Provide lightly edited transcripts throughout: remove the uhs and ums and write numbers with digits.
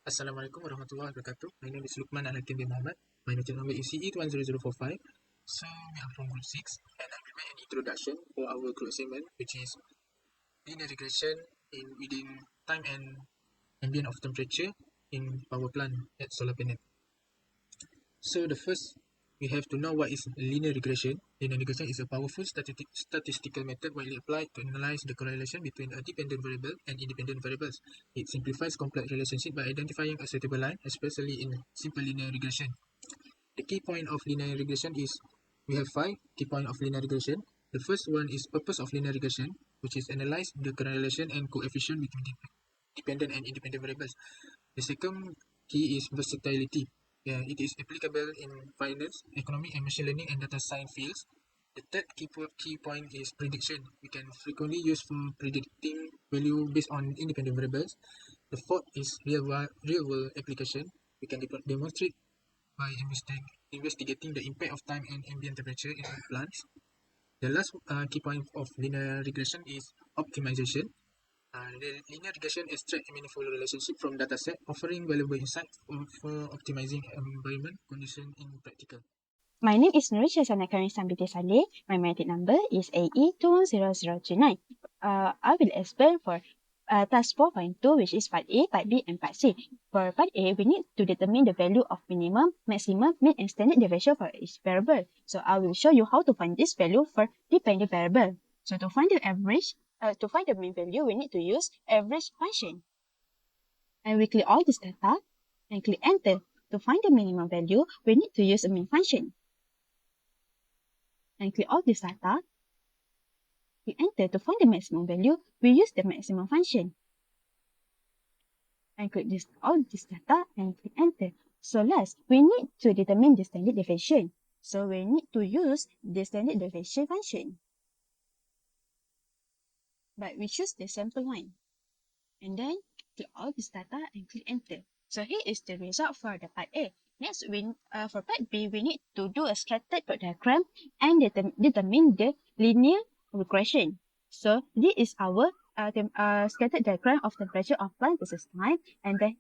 Assalamualaikum warahmatullahi wabarakatuh. My name is Lukman Al-Hakim bin Muhammad. My note number is CE210045. So we are from group 6 and I will make an introduction for our group assignment, which is linear regression within time and ambient of temperature in power plant at solar panel. So the first, we have to know what is linear regression. Linear regression is a powerful statistical method widely applied to analyze the correlation between a dependent variable and independent variables. It simplifies complex relationships by identifying a suitable line, especially in simple linear regression. The key point of linear regression is we have 5 key points of linear regression. The first one is purpose of linear regression, which is analyze the correlation and coefficient between dependent and independent variables. The second key is versatility. It is applicable in finance, economic, and machine learning and data science fields. The third key point is prediction. We can frequently use for predicting value based on independent variables. The fourth is real world application. We can demonstrate by investigating the impact of time and ambient temperature in plants. The last key point of linear regression is optimization. The linear regression extracts a meaningful relationship from dataset, offering valuable insights for optimizing environment conditions in practical. My name is Nurisha Sanakari Sambiti Saleh. My metric number is AE210039. I will explain for task 4.2, which is part A, part B, and part C. For part A, we need to determine the value of minimum, maximum, mean, and standard deviation for each variable. So I will show you how to find this value for dependent variable. So to find the average, to find the mean value, we need to use average function. And we click all this data and click enter. To find the minimum value, we need to use a mean function. And click all this data, click enter. To find the maximum value, we use the maximum function. And click all this data and click enter. So last, we need to determine the standard deviation. So we need to use the standard deviation function. But we choose the sample line. And then click all this data and click enter. So here is the result for the part A. Next, for part B, we need to do a scattered plot diagram and determine the linear regression. So this is our scattered diagram of temperature of plant versus time, and then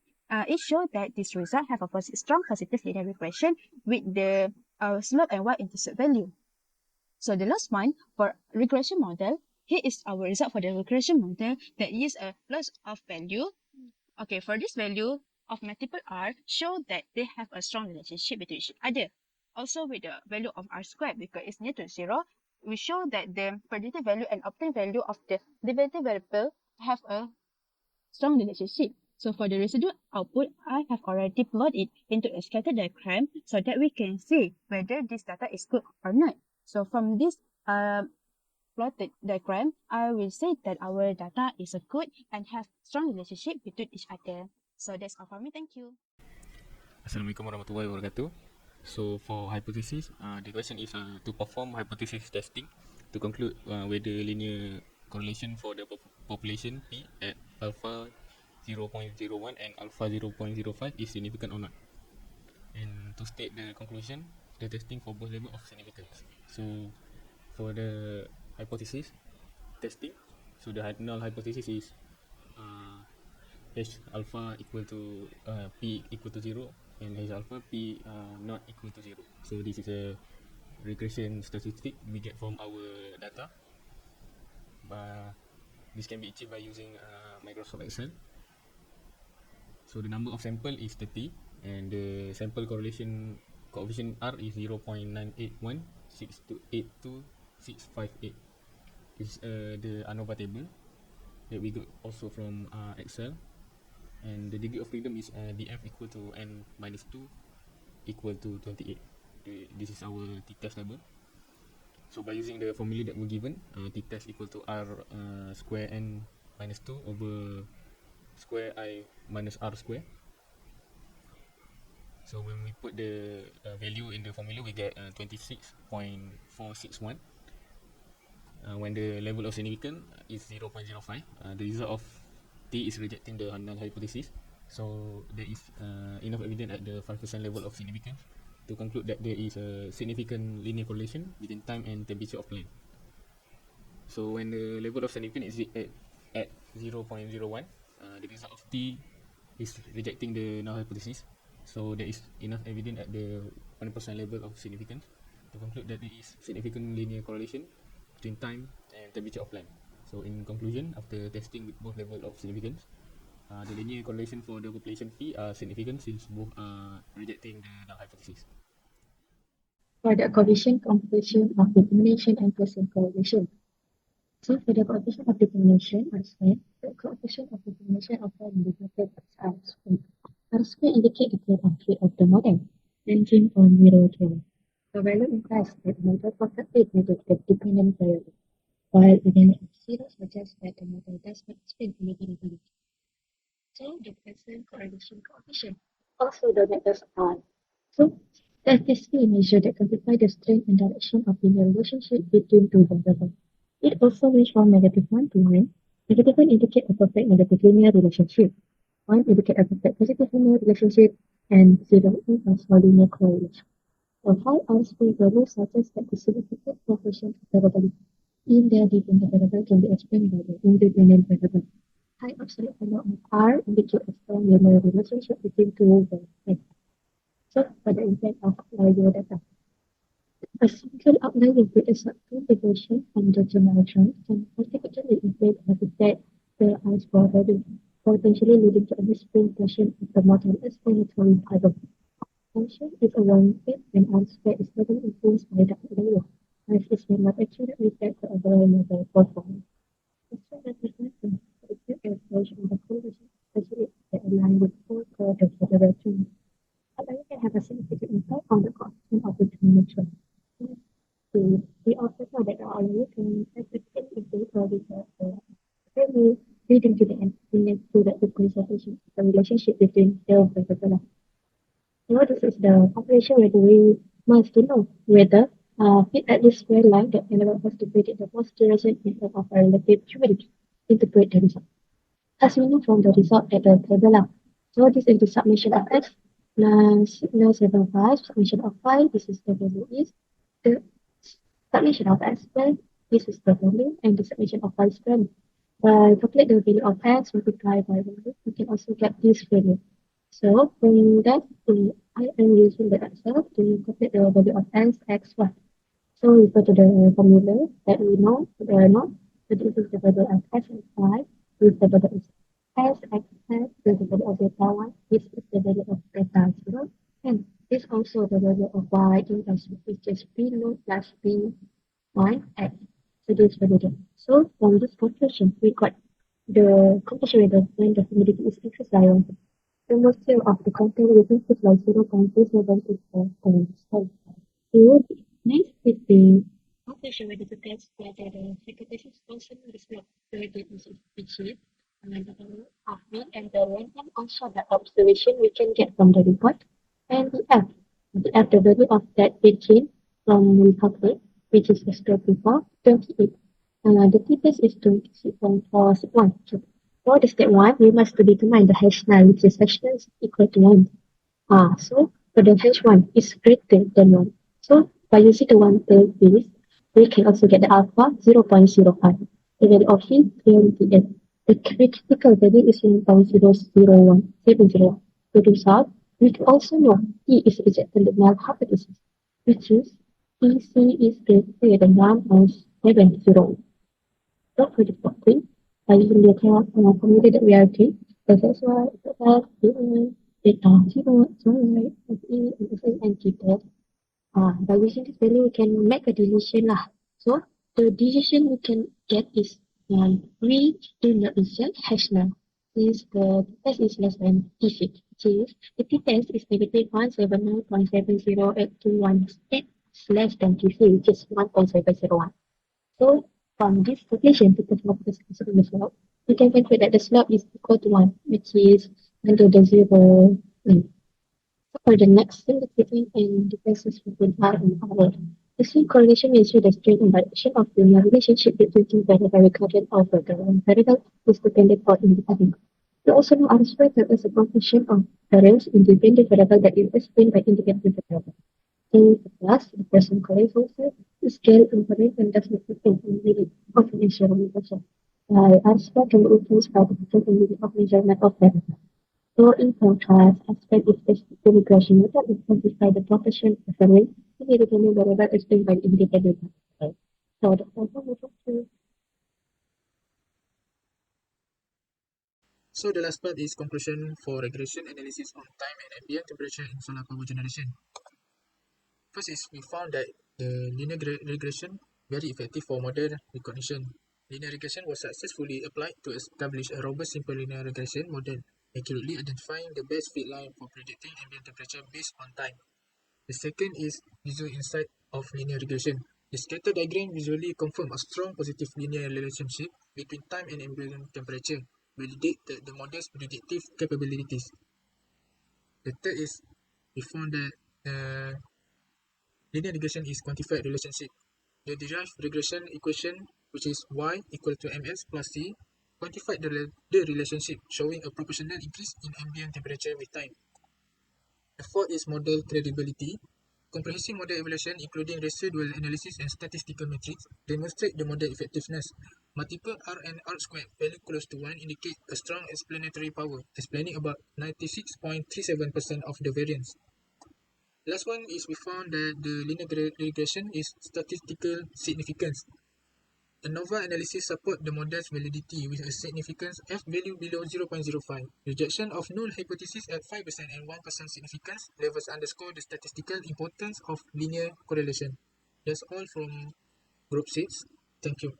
it shows that this result have a strong positive linear regression with the slope and y-intercept value. So the last one for regression model, here is our result for the regression model that is a loss of value. Okay, for this value of multiple r, show that they have a strong relationship between each other. Also with the value of r squared, because it's near to 0, we show that the predicted value and obtained value of the derivative variable have a strong relationship. So for the residual output, I have already plotted it into a scatter diagram so that we can see whether this data is good or not. So from this plotted diagram, I will say that our data is a good and have strong relationship between each other. So that's all for me. Thank you. Assalamualaikum warahmatullahi wabarakatuh. So for hypothesis, the question is to perform hypothesis testing to conclude whether linear correlation for the population P at alpha 0.01 and alpha 0.05 is significant or not. And to state the conclusion, the testing for both level of significance. So for the hypothesis testing, so the null hypothesis is H alpha equal to P equal to 0 and H alpha P not equal to 0. So this is a regression statistic we get from our data. This can be achieved by using Microsoft Excel. So the number of sample is 30 and the sample correlation coefficient R is 0.981 6282658. This is the ANOVA table that we got also from Excel. And the degree of freedom is df equal to n minus 2 equal to 28. This is our t-test level. So by using the formula that we're given, t-test equal to r square n minus 2 over square I minus r square. So when we put the value in the formula, we get 26.461. When the level of significance is 0.05, the result of T is rejecting the null hypothesis. So there is enough evidence at the 5% level of significance to conclude that there is a significant linear correlation between time and temperature of plant. So when the level of significance is at 0.01, the result of T is rejecting the null hypothesis. So there is enough evidence at the 1% level of significance to conclude that there is significant linear correlation between time and temperature of land. So in conclusion, after testing with both level of significance, the linear correlation for the population P are significant since both are rejecting the null hypothesis. For the coefficient computation of determination and Pearson correlation. So for the coefficient of determination, I said the coefficient of determination of the indicated as R square. R square indicates the curve of fit of the model, ranging from 0 to 1. The value implies that the model perfectly predicts the dependent variable, while even if 0 suggests that the model does not explain any inequality. So the Pearson correlation coefficient, also known as R. So statistically measure that quantify the strength and direction of linear relationship between two variables. It also ranges from -1 to 1. -1 indicates a perfect negative linear relationship. 1 indicates a perfect positive linear relationship, and 0 is a linear correlation. The high R-square value suggests that the significant proportion of variability in the dependent variable can be explained by the independent variable. High absolute value of R indicates a strong linear relationship between two variables. So, pada impact of outlier data. A single outlier with a subconfiguration from the general trend can artificially inflate or affect the R-square value, potentially leading to a misrepresentation of the model explanatory pattern. Function is a warranted when R-square is heavily influenced by the outlier, as it may not actually reflect the overall model performance. Explanatory pattern is a version of the correlation, especially that align with four core of the general trend. Outlier can have a significant impact on the coefficient of determination. We also know that the outlier can significantly influence the value, leading to the representation of the relationship between the variables. So this is the operation where we must know whether fit at this square line that element has to predict the most duration in terms of a relative humidity. Interpret the result. As we know from the result at the table. So this is the summation of x plus 0.75, summation of y, this is the value is the summation of x squared, this is the value, and the summation of y squared. By calculate the value of x multiplied by value, we can also get this value. So from that, I am using the Excel to calculate the value of x, y. So we go to the formula that we know, so this is the value of x and y, with the value of s, x, with the value of beta 1, this is the value of beta 0, and this also the value of y in s, which is b naught plus b 1 x. So this value there. So from this calculation, we got the compression rate when the humidity is exercised. The moisture of the content within is like 0.2784. So next is the calculation whether to test whether the frequency is constant or not. So this is achieved. And the value of mean and the length and also the observation we can get from the report. And the F. The F, the value of that 18 from we calculate, which is the 28. The t-test is 26.461. So for the step 1, we must to determine the hash null, which is hash null is equal to 1. So for the hash 1 is greater than 1. So by using the 1 tail this, we can also get the alpha 0.05. The value of C 28. The critical value is 1.001701. To the result, we can also know T is rejected the null hypothesis, which is TC is greater than 1.701. So for the step 3, by using the formula that we are doing, that's why data 0, so right, FE, and T-test. By using this value, we can make a decision lah. So the decision we can get is we do not insert hash null since the test is less than T6. Since the T-test is negative 179.70821, it's less than T3, which is 1.701. So from this calculation, because of the slope, we can calculate that the slope is equal to 1, which is under the 0. For the next indicating and differences between R and R. The same correlation is with the strength and direction of the relationship between two variable recurrent over the one variable is dependent or independent. We also know R squared as a function of variance independent variable that is explained by independent variable. In the class, the Pearson correlation is scale invariant and does not depend on the unit of initial relation. R squared can be influenced by the different unit of measurement of variable. So in contrast, aspect is the regression method is quantify the proportion of a rate to be determined variable explained by independent variable. So the problem is to So the last part is conclusion for regression analysis on time and ambient temperature in solar power generation. First is we found that the linear regression very effective for model recognition. Linear regression was successfully applied to establish a robust simple linear regression model, accurately identifying the best fit line for predicting ambient temperature based on time. The second is visual insight of linear regression. The scatter diagram visually confirms a strong positive linear relationship between time and ambient temperature, validate the model's predictive capabilities. The third is we found that linear regression is quantified relationship. The derived regression equation, which is y equal to ms plus c, quantified the relationship, showing a proportional increase in ambient temperature with time. The fourth is model credibility. Comprehensive model evaluation, including residual analysis and statistical metrics, demonstrate the model effectiveness. Multiple R and R squared value close to 1 indicate a strong explanatory power, explaining about 96.37% of the variance. Last one is we found that the linear regression is statistical significance. ANOVA analysis support the model's validity with a significance F value below 0.05. Rejection of null hypothesis at 5% and 1% significance levels underscore the statistical importance of linear correlation. That's all from group 6. Thank you.